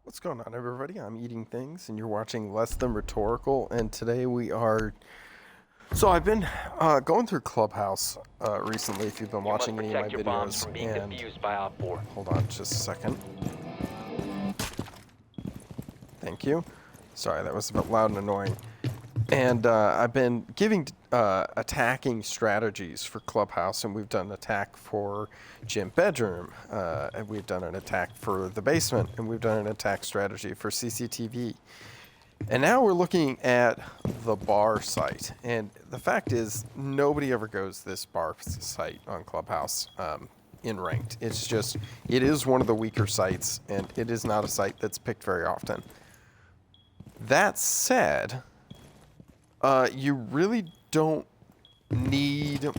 What's going on, everybody? I'm Eating Things, and you're watching Less Than Rhetorical. And today we are. So I've been going through Clubhouse recently. If you've been You must watching any of my protect your bombs videos, from being and defused by Op 4. hold on just a second. Thank you. Sorry, that was a bit loud and annoying. And I've been giving attacking strategies for Clubhouse, and we've done an attack for Gym Bedroom, and we've done an attack for the basement, and we've done an attack strategy for CCTV. And now we're looking at the bar site. And the fact is, nobody ever goes this bar site on Clubhouse in ranked. It's just, it is one of the weaker sites, and it is not a site that's picked very often. That said, you really don't need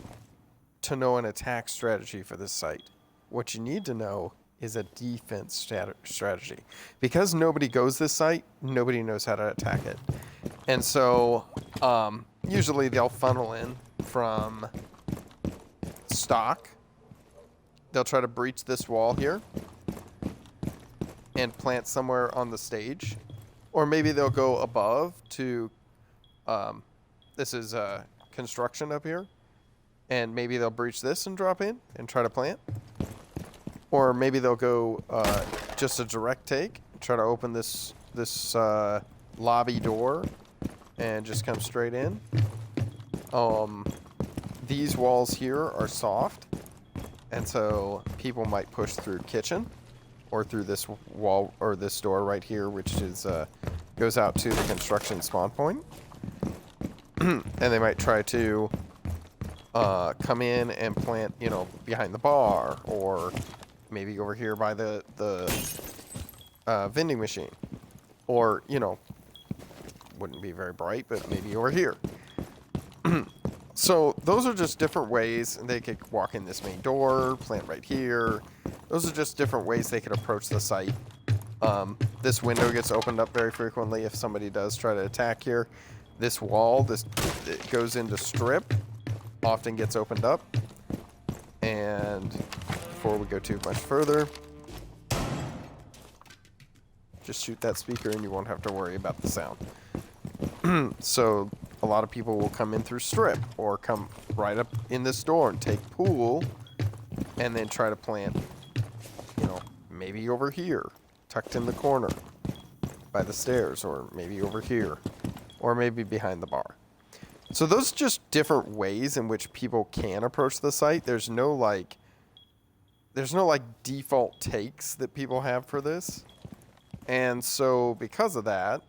to know an attack strategy for this site. What you need to know is a defense strategy. Because nobody goes this site, nobody knows how to attack it. And so usually they'll funnel in from stock. They'll try to breach this wall here and plant somewhere on the stage. Or maybe they'll go above to, this is construction up here, and maybe they'll breach this and drop in and try to plant. Or maybe they'll go just a direct take, try to open this lobby door and just come straight in. These walls here are soft, and so people might push through kitchen or through this wall or this door right here, which is goes out to the construction spawn point. And they might try to come in and plant, behind the bar, or maybe over here by the vending machine, or wouldn't be very bright, but maybe over here. So those are just different ways, and they could walk in this main door, plant right here. Those are just different ways they could approach the site. This window gets opened up very frequently if somebody does try to attack here. This wall, it goes into strip, often gets opened up. And before we go too much further, just shoot that speaker and you won't have to worry about the sound. So a lot of people will come in through strip or come right up in this door and take pool and then try to plant, maybe over here, tucked in the corner by the stairs, or maybe over here, or maybe behind the bar. So those are just different ways in which people can approach the site. There's no default takes that people have for this. And so because of that,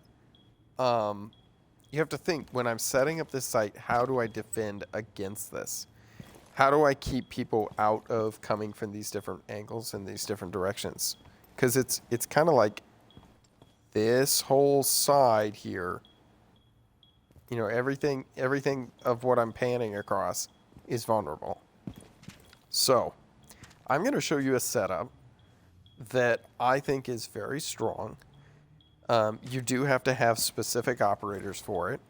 you have to think, when I'm setting up this site, how do I defend against this? How do I keep people out of coming from these different angles and these different directions? Because it's kind of like this whole side here, everything of what I'm panning across is vulnerable. So I'm going to show you a setup that I think is very strong. You do have to have specific operators for it.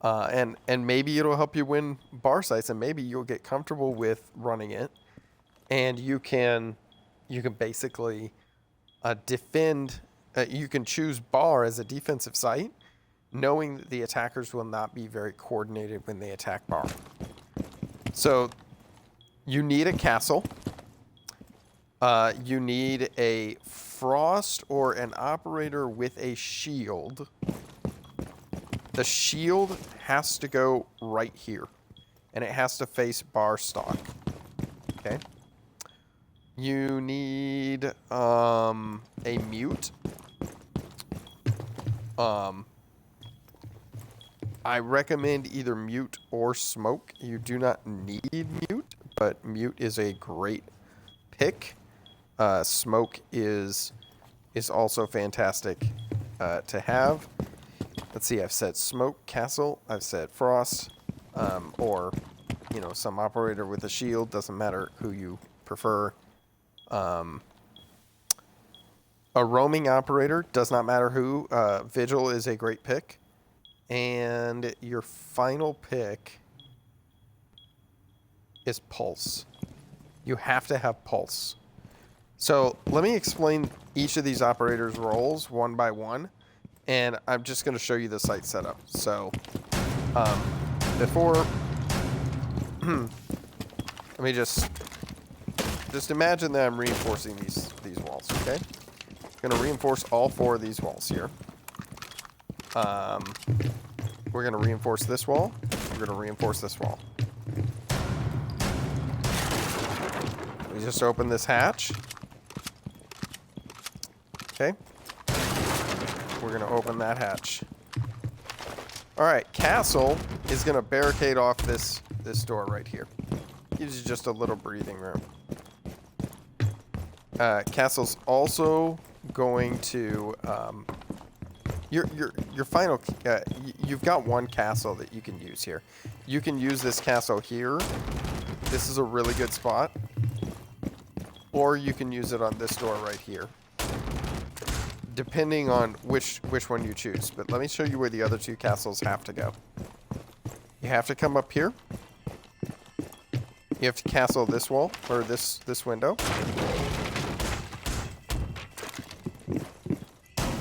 And maybe it'll help you win bar sites, and maybe you'll get comfortable with running it. And you can basically defend. You can choose bar as a defensive site, knowing that the attackers will not be very coordinated when they attack bar. So you need a castle. You need a frost or an operator with a shield. The shield has to go right here, and it has to face bar stock. Okay. You need a mute. I recommend either mute or smoke. You do not need mute, but mute is a great pick. Smoke is also fantastic to have. Let's see, I've said smoke, castle, I've said frost, or some operator with a shield. Doesn't matter who you prefer. A roaming operator, does not matter who. Vigil is a great pick. And your final pick is pulse. You have to have pulse. So let me explain each of these operators' roles one by one, and I'm just going to show you the site setup. So before, let me just imagine that I'm reinforcing these walls. Okay, I'm going to reinforce all 4 of these walls here. We're going to reinforce this wall. We're going to reinforce this wall. We just open this hatch. Okay. We're going to open that hatch. All right, Castle is going to barricade off this door right here. Gives you just a little breathing room. Castle's also going to your final. You've got one castle that you can use here. You can use this castle here. This is a really good spot. Or you can use it on this door right here, depending on which one you choose. But let me show you where the other 2 castles have to go. You have to come up here. You have to castle this wall, or this window.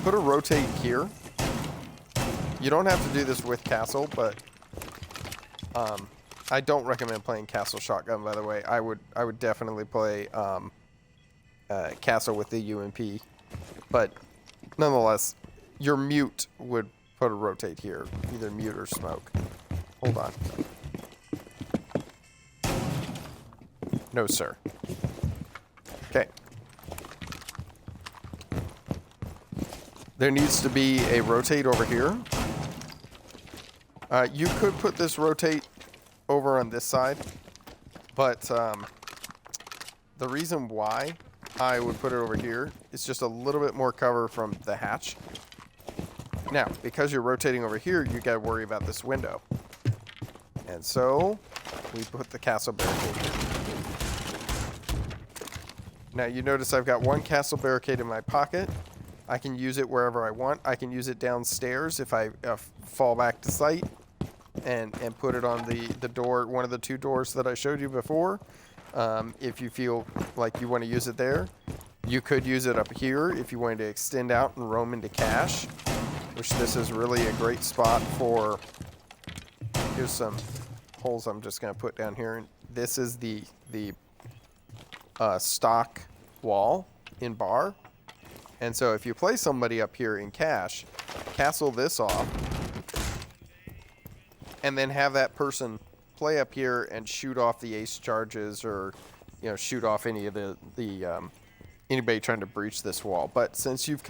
Put a rotate here. You don't have to do this with castle, but I don't recommend playing castle shotgun, by the way. I would definitely play castle with the UMP, but nonetheless, your mute would put a rotate here, either mute or smoke. Hold on. No, sir. Okay. There needs to be a rotate over here. You could put this rotate over on this side, but the reason why I would put it over here is just a little bit more cover from the hatch. Now, because you're rotating over here, you got to worry about this window. And so we put the castle barricade here. Now you notice I've got one castle barricade in my pocket. I can use it wherever I want. I can use it downstairs if I fall back to sight and put it on the door, one of the 2 doors that I showed you before. If you feel like you want to use it there. You could use it up here if you wanted to extend out and roam into cache, which this is really a great spot for. Here's some holes I'm just going to put down here. And this is the stock wall in bar. And so if you play somebody up here in cache, castle this off, and then have that person play up here and shoot off the ace charges, or shoot off any of the anybody trying to breach this wall. But since you've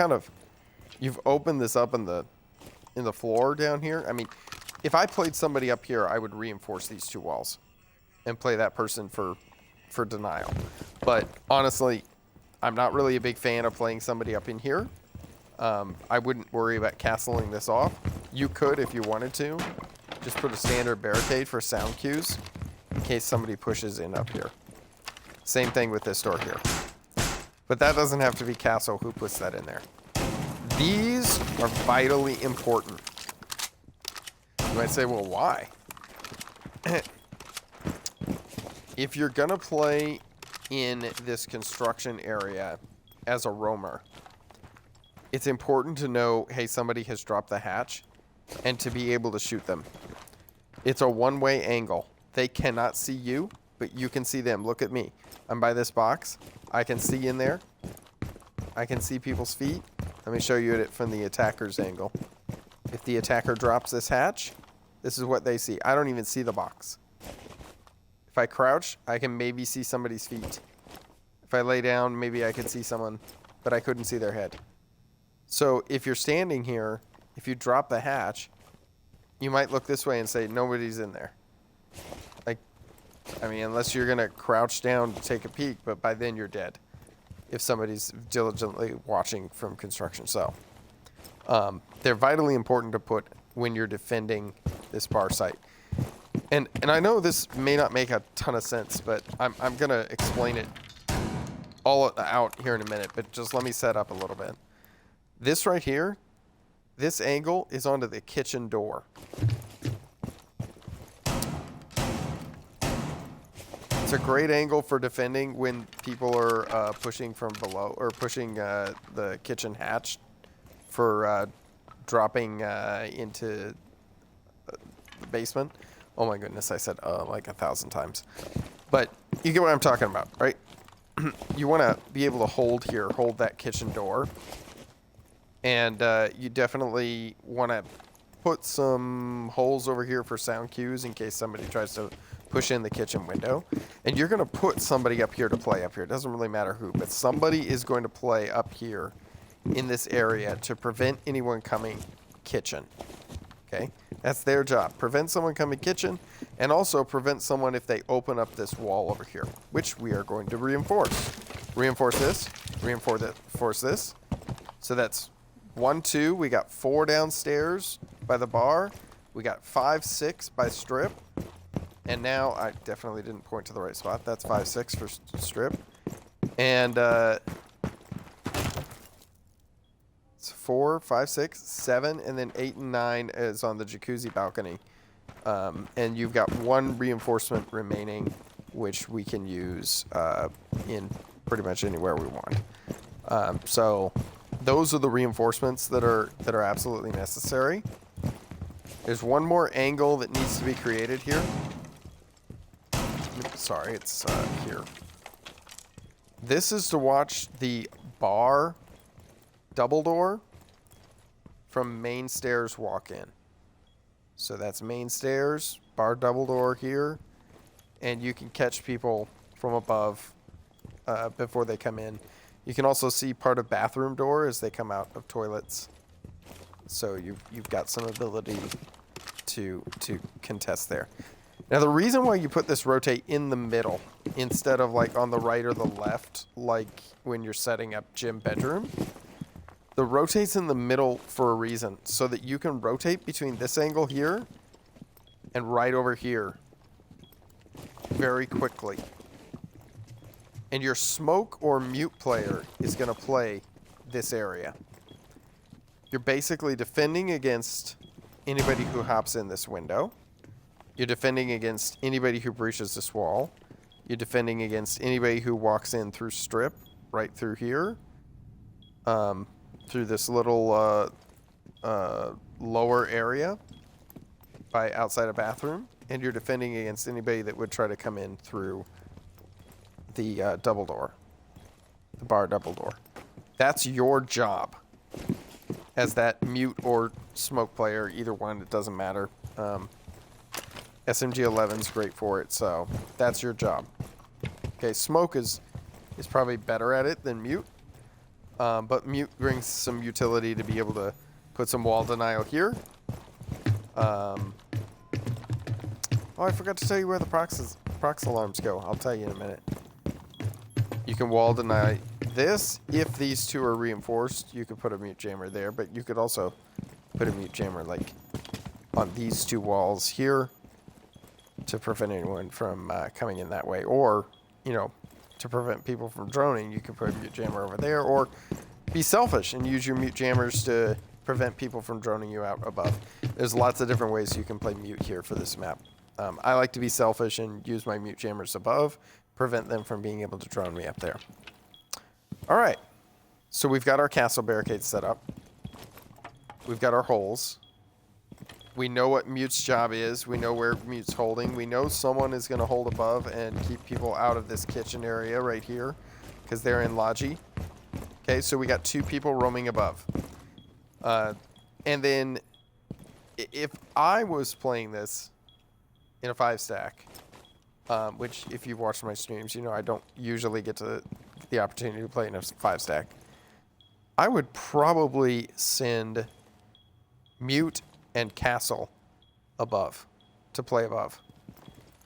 opened this up in the floor down here, I mean, if I played somebody up here, I would reinforce these 2 walls and play that person for denial. But honestly, I'm not really a big fan of playing somebody up in here. I wouldn't worry about castling this off. You could, if you wanted to, just put a standard barricade for sound cues in case somebody pushes in up here. Same thing with this door here. But that doesn't have to be castle who puts that in there. These are vitally important. You might say, well, why? If you're going to play in this construction area as a roamer, it's important to know, hey, somebody has dropped the hatch, and to be able to shoot them. It's a one-way angle. They cannot see you, but you can see them. Look at me. I'm by this box. I can see in there. I can see people's feet. Let me show you it from the attacker's angle. If the attacker drops this hatch, this is what they see. I don't even see the box. If I crouch, I can maybe see somebody's feet. If I lay down, maybe I could see someone, but I couldn't see their head. So if you're standing here, if you drop the hatch, you might look this way and say, nobody's in there. I mean, unless you're going to crouch down to take a peek, but by then you're dead if somebody's diligently watching from construction. So they're vitally important to put when you're defending this bar site. And I know this may not make a ton of sense, but I'm going to explain it all out here in a minute, but just let me set up a little bit. This right here, this angle is onto the kitchen door. It's a great angle for defending when people are pushing from below or pushing the kitchen hatch for dropping into the basement. Oh my goodness, I said like 1,000 times. But you get what I'm talking about, right? You want to be able to hold that kitchen door. And you definitely want to put some holes over here for sound cues in case somebody tries to push in the kitchen window. And you're going to put somebody up here to play up here. It doesn't really matter who, but somebody is going to play up here in this area to prevent anyone coming kitchen. Okay? That's their job. Prevent someone coming kitchen, and also prevent someone if they open up this wall over here, which we are going to reinforce. Reinforce this. Reinforce this. So that's 1, 2. We got 4 downstairs by the bar. We got 5, 6 by strip. And now I definitely didn't point to the right spot. That's 5, 6 for strip. And it's 4, 5, 6, 7, and then 8 and 9 is on the jacuzzi balcony. And you've got 1 reinforcement remaining, which we can use in pretty much anywhere we want. So those are the reinforcements that are absolutely necessary. There's 1 more angle that needs to be created here. Sorry, it's here. This is to watch the bar double door from main stairs walk in. So that's main stairs, bar double door here, and you can catch people from above before they come in. You can also see part of bathroom door as they come out of toilets. So you've got some ability to contest there. Now the reason why you put this rotate in the middle instead of like on the right or the left, like when you're setting up gym bedroom, the rotate's in the middle for a reason, so that you can rotate between this angle here and right over here very quickly. And your smoke or mute player is going to play this area. You're basically defending against anybody who hops in this window. You're defending against anybody who breaches this wall. You're defending against anybody who walks in through strip, right through here. Through this little lower area by outside a bathroom. And you're defending against anybody that would try to come in through the double door, the bar double door. That's your job as that mute or smoke player, either one, it doesn't matter. SMG-11 is great for it, so that's your job. Okay, smoke is probably better at it than mute, but mute brings some utility to be able to put some wall denial here. Oh, I forgot to tell you where the prox alarms go. I'll tell you in a minute. You can wall deny this. If these 2 are reinforced, you could put a mute jammer there, but you could also put a mute jammer like on these 2 walls here to prevent anyone from coming in that way. Or, you know, to prevent people from droning, you could put a mute jammer over there, or be selfish and use your mute jammers to prevent people from droning you out above. There's lots of different ways you can play mute here for this map. I like to be selfish and use my mute jammers above, prevent them from being able to drone me up there. All right, so we've got our castle barricades set up. We've got our holes. We know what mute's job is. We know where mute's holding. We know someone is going to hold above and keep people out of this kitchen area right here because they're in Logi. Okay, so we got 2 people roaming above. And then if I was playing this in a 5-stack, which if you've watched my streams, you know I don't usually get to the opportunity to play in a 5-stack, I would probably send mute and castle above to play above.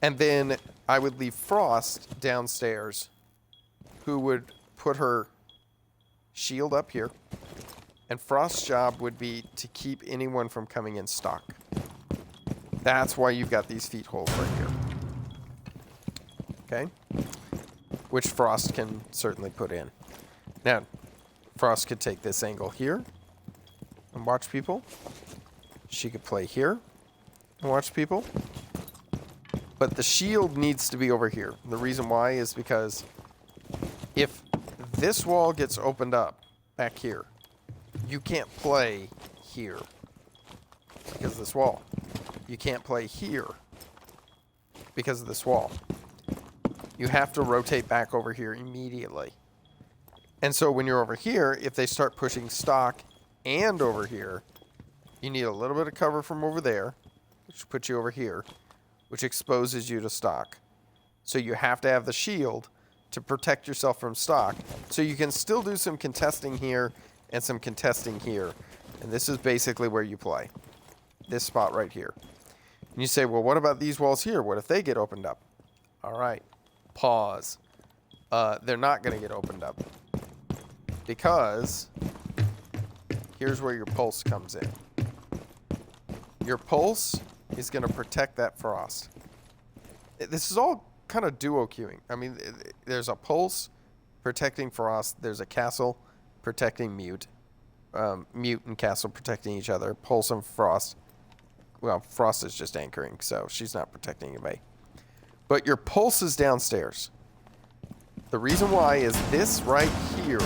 And then I would leave Frost downstairs, who would put her shield up here. And Frost's job would be to keep anyone from coming in stock. That's why you've got these feet holes right here. Okay? Which Frost can certainly put in. Now, Frost could take this angle here and watch people. She could play here and watch people. But the shield needs to be over here. The reason why is because if this wall gets opened up back here, you can't play here because of this wall. You can't play here because of this wall. You have to rotate back over here immediately. And so when you're over here, if they start pushing stock and over here, you need a little bit of cover from over there, which puts you over here, which exposes you to stock. So you have to have the shield to protect yourself from stock. So you can still do some contesting here and some contesting here. And this is basically where you play. This spot right here. And you say, well, what about these walls here? What if they get opened up? All right, pause. They're not going to get opened up. Because here's where your pulse comes in. Your pulse is going to protect that frost. This is all kind of duo queuing. I mean, there's a pulse protecting frost. There's a castle protecting mute. Mute and castle protecting each other. Pulse and frost. Well, frost is just anchoring, so she's not protecting anybody. But your pulse is downstairs. The reason why is this right here.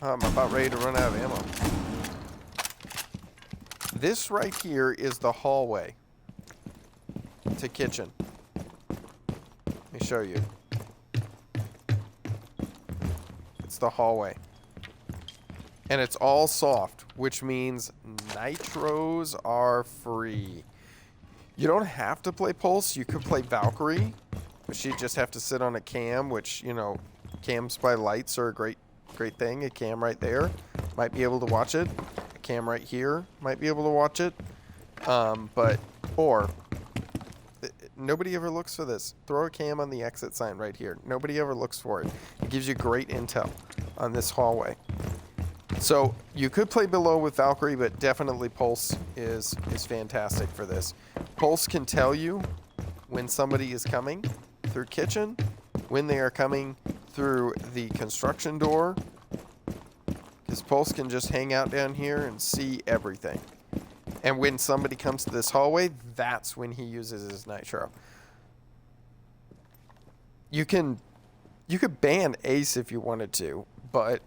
I'm about ready to run out of ammo. This right here is the hallway to kitchen. Let me show you. It's the hallway. And it's all soft, which means nitros are free. You don't have to play Pulse. You could play Valkyrie, but she'd just have to sit on a cam, which, you know, cams by lights are a great thing. A cam right there might be able to watch it. A cam right here might be able to watch it. Nobody ever looks for this. Throw a cam on the exit sign right here. Nobody ever looks for it. It gives you great intel on this hallway. So you could play below with Valkyrie, but definitely Pulse is fantastic for this. Pulse can tell you when somebody is coming through kitchen, when they are coming through the construction door, because Pulse can just hang out down here and see everything. And when somebody comes to this hallway, that's when he uses his nitro. You could ban Ace if you wanted to, but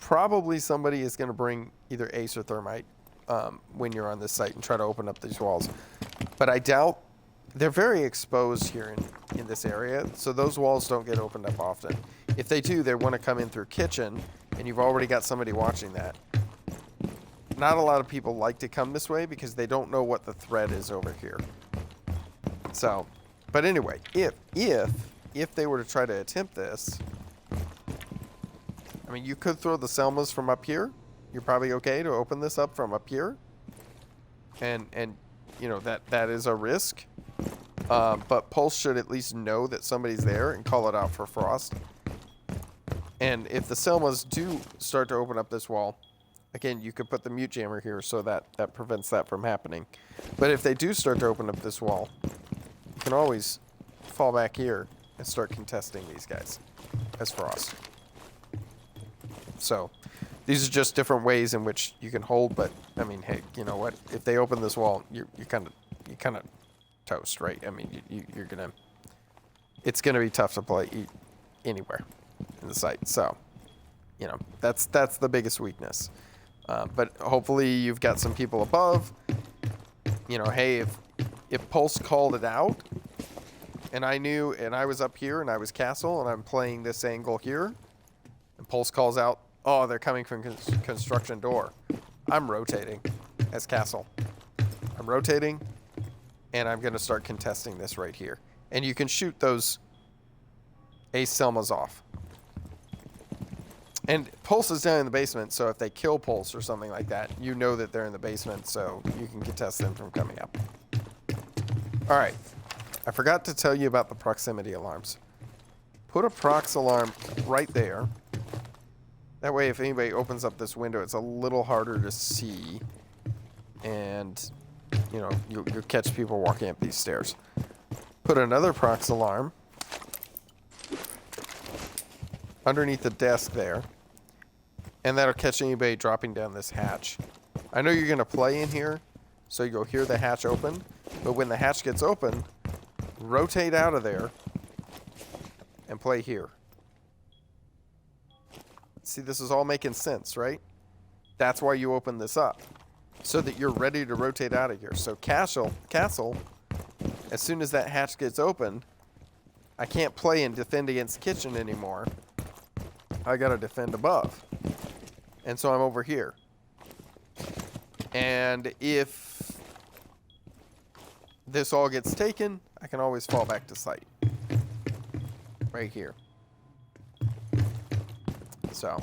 probably somebody is going to bring either Ace or Thermite when you're on this site and try to open up these walls. But I doubt they're very exposed here in this area, so those walls don't get opened up often. If they do, they want to come in through kitchen, and you've already got somebody watching that. Not a lot of people like to come this way because they don't know what the threat is over here. So, but anyway, if they were to try to attempt this, I mean, you could throw the Selmas from up here. You're probably okay to open this up from up here. And you know, that is a risk. But Pulse should at least know that somebody's there and call it out for Frost. And if the Selmas do start to open up this wall, again, you could put the mute jammer here so that prevents that from happening. But if they do start to open up this wall, you can always fall back here and start contesting these guys as Frost. So these are just different ways in which you can hold, but I mean, hey, you know what? If they open this wall, you kind of toast, right? I mean, you're gonna. It's gonna be tough to play anywhere in the site. So, you know, that's the biggest weakness. But hopefully you've got some people above. You know, hey, if Pulse called it out, and I knew, and I was up here and I was castle and I'm playing this angle here, and Pulse calls out, oh, they're coming from construction door. I'm rotating as castle. I'm rotating, and I'm going to start contesting this right here. And you can shoot those Ace Selmas off. And Pulse is down in the basement, so if they kill Pulse or something like that, you know that they're in the basement, so you can contest them from coming up. All right. I forgot to tell you about the proximity alarms. Put a prox alarm right there. That way, if anybody opens up this window, it's a little harder to see. And, you know, you'll catch people walking up these stairs. Put another prox alarm underneath the desk there. And that'll catch anybody dropping down this hatch. I know you're going to play in here, so you'll hear the hatch open. But when the hatch gets open, rotate out of there and play here. See, this is all making sense, right? That's why you open this up, so that you're ready to rotate out of here. So castle, as soon as that hatch gets open, I can't play and defend against kitchen anymore. I gotta defend above. And so I'm over here. And if this all gets taken, I can always fall back to site. Right here. So,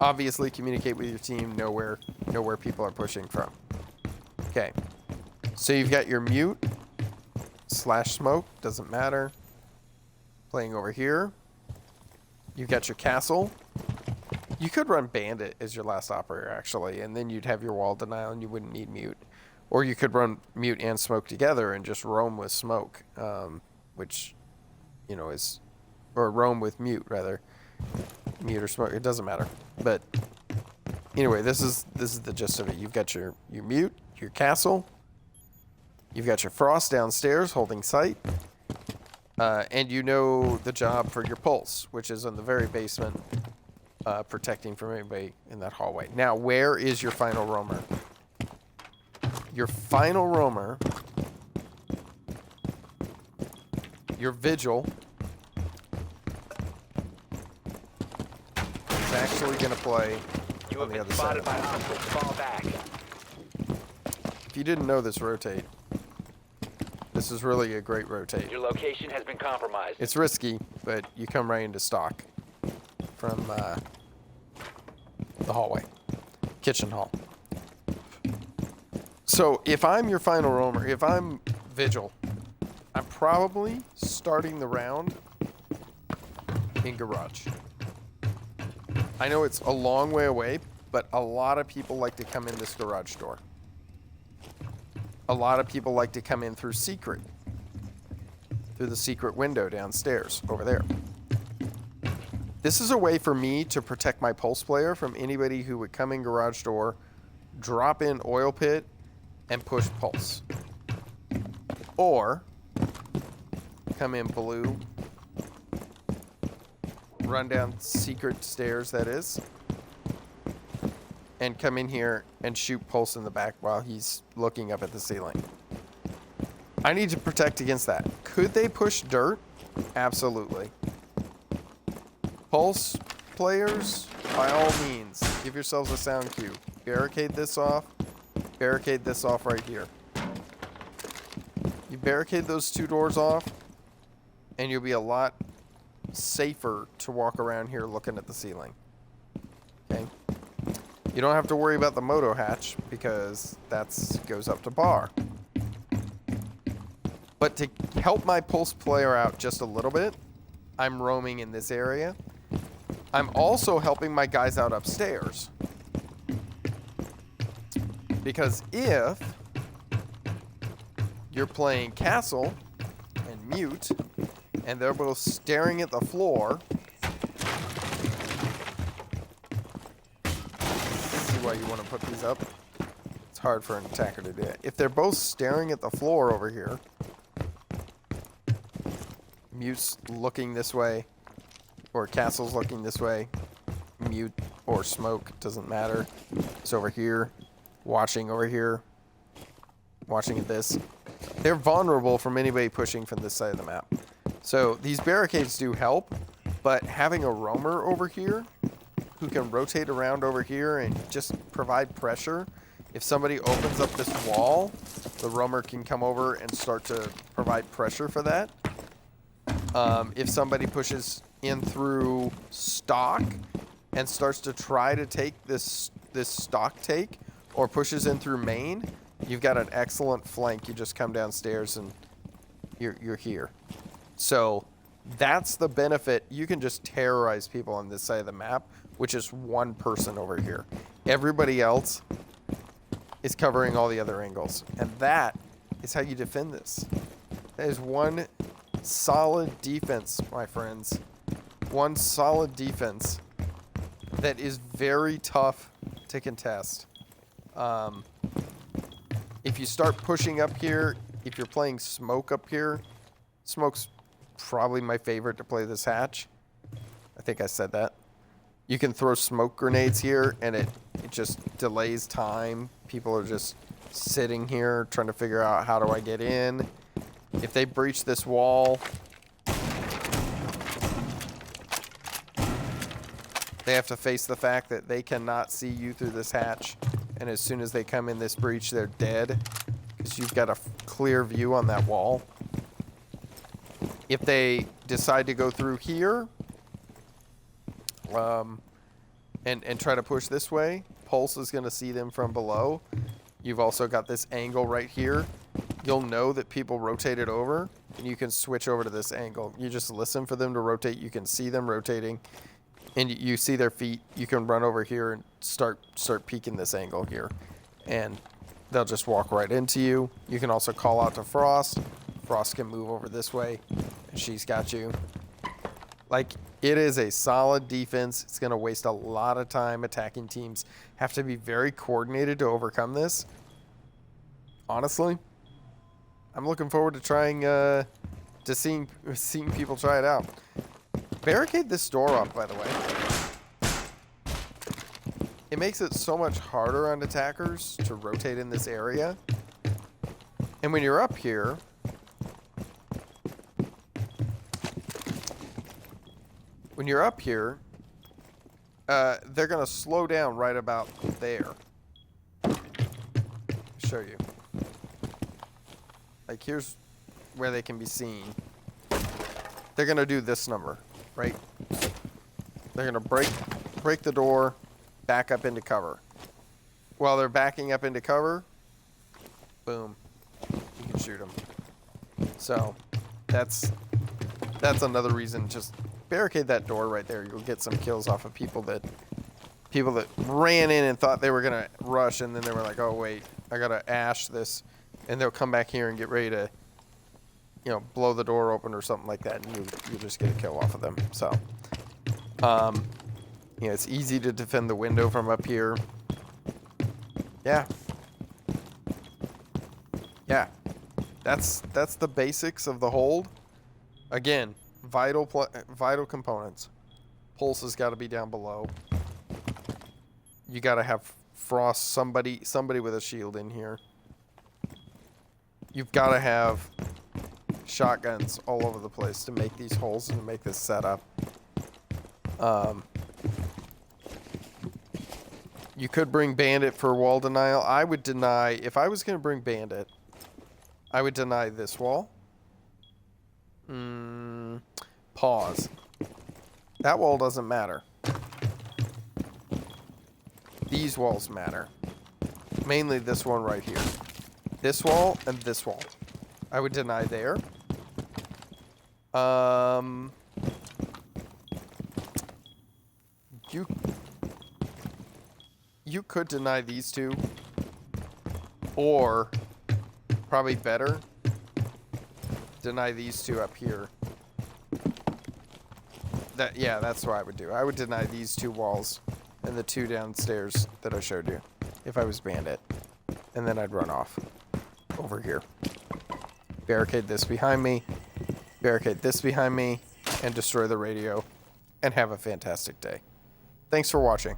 obviously communicate with your team, know where people are pushing from. Okay. So you've got your mute / smoke, doesn't matter. Playing over here. You've got your castle. You could run bandit as your last operator actually, and then you'd have your wall denial and you wouldn't need mute. Or you could run mute and smoke together and just roam with smoke, which, you know, is, or roam with mute rather. Mute or smoke, it doesn't matter. But anyway, this is the gist of it. You've got your mute, your castle, you've got your frost downstairs holding site, and you know the job for your pulse, which is in the very basement, protecting from anybody in that hallway. Now, where is your final roamer? Your final roamer, your vigil, is actually going to play on the other side. Fall back. If you didn't know this rotate, this is really a great rotate. Your location has been compromised. It's risky, but you come right into stock from the hallway, kitchen hall. So if I'm your final roamer, if I'm vigil, I'm probably starting the round in garage. I know it's a long way away, but a lot of people like to come in this garage door. A lot of people like to come in through secret, through the secret window downstairs over there. This is a way for me to protect my pulse player from anybody who would come in garage door, drop in oil pit, and push pulse. Or come in blue, run down secret stairs, that is, and come in here and shoot pulse in the back while he's looking up at the ceiling. I need to protect against that. Could they push dirt? Absolutely. Pulse players, by all means, give yourselves a sound cue. Barricade this off right here. You barricade those two doors off, and you'll be a lot safer to walk around here looking at the ceiling. Okay? You don't have to worry about the moto hatch because that goes up to bar. But to help my pulse player out just a little bit, I'm roaming in this area. I'm also helping my guys out upstairs. Because if you're playing castle and mute, and they're both staring at the floor, see why you want to put these up? It's hard for an attacker to do it. If they're both staring at the floor over here, mute's looking this way, or castle's looking this way, mute or smoke, doesn't matter. It's over here. Watching over here, watching at this. They're vulnerable from anybody pushing from this side of the map. So these barricades do help, but having a roamer over here who can rotate around over here and just provide pressure, if somebody opens up this wall, the roamer can come over and start to provide pressure for that. If somebody pushes in through stock and starts to try to take this stock take, or pushes in through main, you've got an excellent flank. You just come downstairs and you're here. So that's the benefit. You can just terrorize people on this side of the map, which is one person over here. Everybody else is covering all the other angles. And that is how you defend this. That is one solid defense, my friends. One solid defense that is very tough to contest. If you start pushing up here, if you're playing smoke up here, smoke's probably my favorite to play this hatch. I think I said that. You can throw smoke grenades here, and it just delays time. People are just sitting here trying to figure out, how do I get in? If they breach this wall, they have to face the fact that they cannot see you through this hatch. And as soon as they come in this breach, they're dead. Because you've got a clear view on that wall. If they decide to go through here, and try to push this way, Pulse is going to see them from below. You've also got this angle right here. You'll know that people rotated over, and you can switch over to this angle. You just listen for them to rotate. You can see them rotating, and you see their feet. You can run over here and start peeking this angle here, and they'll just walk right into you. You can also call out to Frost. Frost can move over this way, and she's got you. Like, it is a solid defense. It's going to waste a lot of time. Attacking teams have to be very coordinated to overcome this. Honestly, I'm looking forward to trying, to seeing people try it out. Barricade this door up, by the way. It makes it so much harder on attackers to rotate in this area. And when you're up here, they're going to slow down right about there. Show you. Like, here's where they can be seen. They're going to do this number, right? They're going to break the door, back up into cover. While they're backing up into cover, boom, you can shoot them. So, that's another reason. Just barricade that door right there. You'll get some kills off of people that ran in and thought they were gonna rush, and then they were like, "Oh wait, I gotta ash this," and they'll come back here and get ready to, blow the door open or something like that, and you just get a kill off of them. So, it's easy to defend the window from up here. Yeah. That's the basics of the hold. Again, vital components. Pulse has got to be down below. You got to have Frost, somebody with a shield in here. You've got to have shotguns all over the place to make these holes and to make this setup. You could bring Bandit for wall denial. I would deny, if I was going to bring Bandit, I would deny this wall. Pause. That wall doesn't matter. These walls matter. Mainly this one right here. This wall and this wall. I would deny there. You could deny these two. Or, probably better, deny these two up here. That's what I would do. I would deny these two walls and the two downstairs that I showed you if I was Bandit. And then I'd run off over here. Barricade this behind me, barricade this behind me, and destroy the radio, and have a fantastic day. Thanks for watching.